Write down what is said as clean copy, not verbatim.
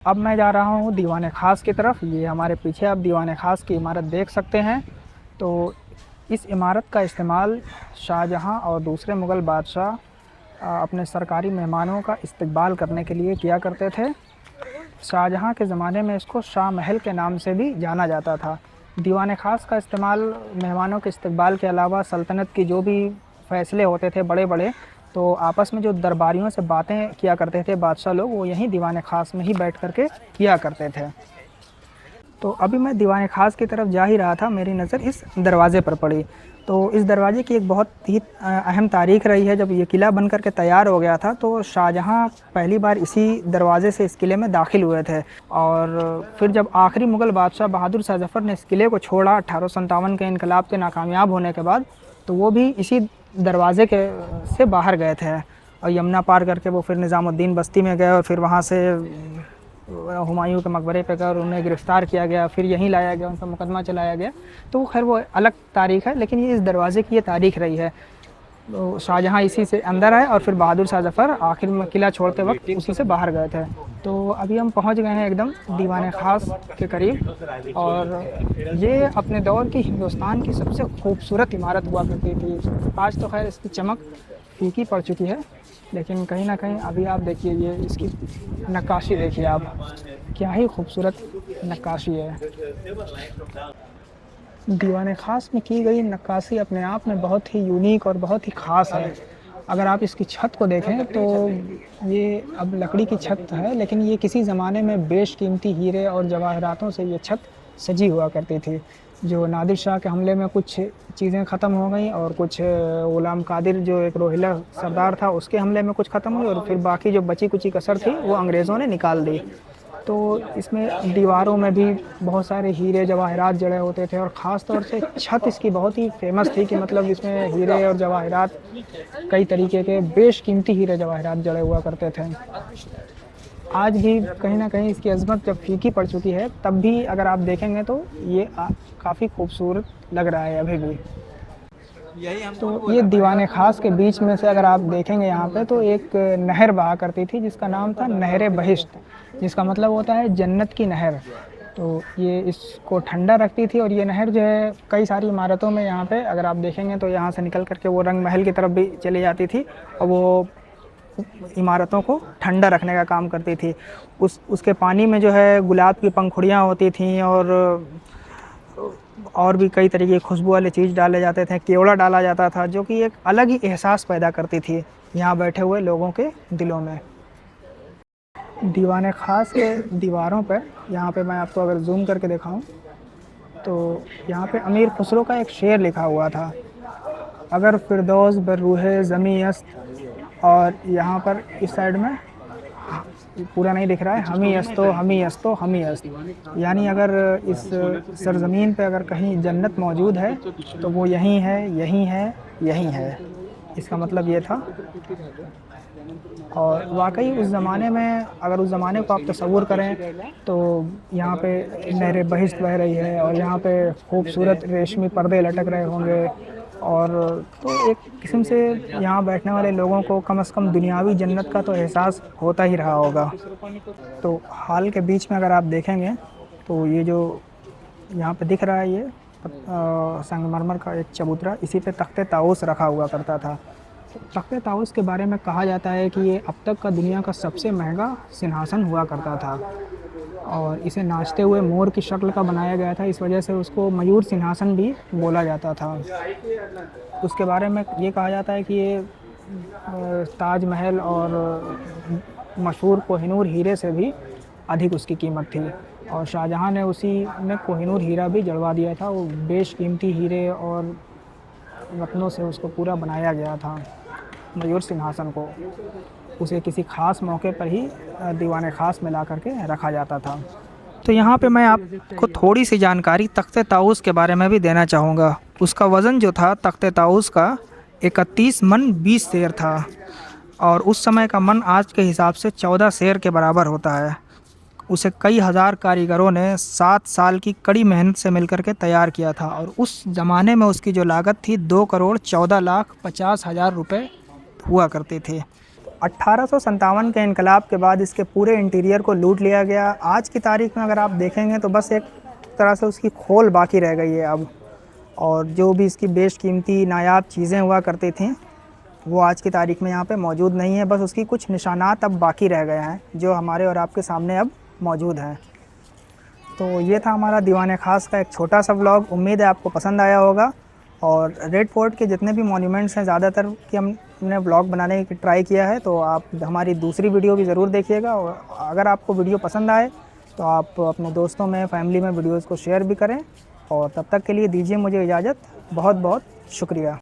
अब मैं जा रहा हूँ दीवान ख़ास की तरफ। ये हमारे पीछे आप दीवान ख़ास की इमारत देख सकते हैं। तो इस इमारत का इस्तेमाल शाहजहाँ और दूसरे मुग़ल बादशाह अपने सरकारी मेहमानों का इस्तकबाल करने के लिए किया करते थे। शाहजहाँ के ज़माने में इसको शाह महल के नाम से भी जाना जाता था। दीवान ख़ास का इस्तेमाल मेहमानों के इस्तकबाल के अलावा सल्तनत की जो भी फ़ैसले होते थे बड़े बड़े, तो आपस में जो दरबारियों से बातें किया करते थे बादशाह लोग, वो यहीं दीवान ख़ास में ही बैठ कर के किया करते थे। तो अभी मैं दीवान ख़ास की तरफ जा ही रहा था, मेरी नज़र इस दरवाज़े पर पड़ी। तो इस दरवाज़े की एक बहुत ही अहम तारीख़ रही है। जब ये किला बन कर के तैयार हो गया था तो शाहजहाँ पहली बार इसी दरवाज़े से इस किले में दाखिल हुए थे। और फिर जब आखिरी मुग़ल बादशाह बहादुर शाह ज़फ़र ने इस किले को छोड़ा 1857 के इनकलाब के नाकामयाब होने के बाद, तो वो भी इसी दरवाज़े के से बाहर गए थे और यमुना पार करके वो फिर निज़ामुद्दीन बस्ती में गए और फिर वहाँ से हुमायूं के मकबरे पे गए और उन्हें गिरफ़्तार किया गया, फिर यहीं लाया गया, उन पर मुकदमा चलाया गया। तो खैर वो अलग तारीख़ है, लेकिन ये इस दरवाज़े की ये तारीख़ रही है। तो शाहजहाँ इसी से अंदर आए और फिर बहादुर शाह ज़फ़र आखिर में किला छोड़ते वक्त उसी से बाहर गए थे। तो अभी हम पहुंच गए हैं एकदम दीवान ख़ास के करीब, और ये अपने दौर की हिंदुस्तान की सबसे खूबसूरत इमारत हुआ करती थी। आज तो खैर इसकी चमक फीकी पड़ चुकी है, लेकिन कहीं ना कहीं अभी आप देखिए, ये इसकी नक्काशी देखिए आप, क्या ही खूबसूरत नक्काशी है। दीवान ख़ास में की गई नक्काशी अपने आप में बहुत ही यूनिक और बहुत ही ख़ास है। अगर आप इसकी छत को देखें तो ये अब लकड़ी की छत है, लेकिन ये किसी ज़माने में बेशकीमती हीरे और जवाहरातों से ये छत सजी हुआ करती थी। जो नादिर शाह के हमले में कुछ चीज़ें ख़त्म हो गई और कुछ ग़ुलाम कादिर जो एक रोहिला सरदार था उसके हमले में कुछ ख़त्म हुई, और फिर बाकी जो बची कुची कसर थी वो अंग्रेज़ों ने निकाल दी। तो इसमें दीवारों में भी बहुत सारे हीरे जवाहरात जड़े होते थे, और ख़ास तौर से छत इसकी बहुत ही फेमस थी कि मतलब इसमें हीरे और जवाहरात, कई तरीके के बेशकीमती हीरे जवाहरात जड़े हुआ करते थे। आज भी कहीं ना कहीं इसकी अज़मत जब फीकी पड़ चुकी है, तब भी अगर आप देखेंगे तो ये काफ़ी खूबसूरत लग रहा है अभी भी। तो ये दीवान ख़ास के बीच में से अगर आप देखेंगे यहाँ पे, तो एक नहर बहा करती थी जिसका नाम था नहर बहिश्त, जिसका मतलब होता है जन्नत की नहर। तो ये इसको ठंडा रखती थी, और ये नहर जो है कई सारी इमारतों में यहाँ पे अगर आप देखेंगे तो यहाँ से निकल करके वो रंग महल की तरफ भी चली जाती थी, और वो इमारतों को ठंडा रखने का काम करती थी। उसके पानी में जो है गुलाब की पंखुड़ियाँ होती थीं, और भी कई तरीके की खुशबू वाले चीज़ डाले जाते थे, केवड़ा डाला जाता था, जो कि एक अलग ही एहसास पैदा करती थी यहाँ बैठे हुए लोगों के दिलों में। दीवान ख़ास के दीवारों पर यहाँ पे मैं आपको अगर जूम करके दिखाऊं तो यहाँ पे अमीर खुसरो का एक शेर लिखा हुआ था, अगर फिरदौस बर रूहे ज़मी अस्त, और यहाँ पर इस साइड में पूरा नहीं दिख रहा है, हमी अस्तो हमी अस्तो हमी अस्त, यानी अगर इस सरज़मीन पे अगर कहीं जन्नत मौजूद है तो वो यहीं है, यहीं है, यहीं है। इसका मतलब ये था। और वाकई उस ज़माने में अगर उस ज़माने को आप तसव्वुर करें तो यहाँ पे नहर बहिश्त बह रही है, और यहाँ पे खूबसूरत रेशमी पर्दे लटक रहे होंगे, और तो एक किस्म से यहाँ बैठने वाले लोगों को कम से कम दुनियावी जन्नत का तो एहसास होता ही रहा होगा। तो हाल के बीच में अगर आप देखेंगे तो ये जो यहाँ पे दिख रहा है, ये संगमरमर का एक चबूतरा, इसी पे तख्ते ताऊस रखा हुआ करता था। तख्ते ताऊस के बारे में कहा जाता है कि ये अब तक का दुनिया का सबसे महंगा सिंहासन हुआ करता था, और इसे नाचते हुए मोर की शक्ल का बनाया गया था, इस वजह से उसको मयूर सिंहासन भी बोला जाता था। उसके बारे में ये कहा जाता है कि ये ताजमहल और मशहूर कोहिनूर हीरे से भी अधिक उसकी कीमत थी, और शाहजहाँ ने उसी में कोहिनूर हीरा भी जड़वा दिया था। वो बेशकीमती हीरे और रत्नों से उसको पूरा बनाया गया था मयूर सिंहासन को। उसे किसी ख़ास मौके पर ही दीवान ख़ास में ला करके रखा जाता था। तो यहाँ पे मैं आपको थोड़ी सी जानकारी तख्ते ताऊस के बारे में भी देना चाहूँगा। उसका वज़न जो था तख्ते ताऊस का 31 मन 20 सेर था, और उस समय का मन आज के हिसाब से 14 सेर के बराबर होता है। उसे कई हज़ार कारीगरों ने 7 साल की कड़ी मेहनत से मिलकर के तैयार किया था, और उस ज़माने में उसकी जो लागत थी 2 करोड़ 14 लाख 50 हज़ार रुपये हुआ करते थे। 1857 के इनकलाब के बाद इसके पूरे इंटीरियर को लूट लिया गया। आज की तारीख में अगर आप देखेंगे तो बस एक तरह से उसकी खोल बाकी रह गई है अब, और जो भी इसकी बेशकीमती नायाब चीज़ें हुआ करती थीं वो आज की तारीख में यहाँ पे मौजूद नहीं है। बस उसकी कुछ निशानात अब बाकी रह गए हैं जो हमारे और आपके सामने अब मौजूद हैं। तो ये था हमारा दीवाने ख़ास का एक छोटा सा व्लॉग। उम्मीद है आपको पसंद आया होगा। और रेड फोर्ट के जितने भी मॉन्यूमेंट्स हैं ज़्यादातर की हमने व्लॉग बनाने की ट्राई किया है, तो आप हमारी दूसरी वीडियो भी ज़रूर देखिएगा। और अगर आपको वीडियो पसंद आए तो आप अपने दोस्तों में, फैमिली में वीडियोज़ को शेयर भी करें। और तब तक के लिए दीजिए मुझे इजाज़त। बहुत बहुत शुक्रिया।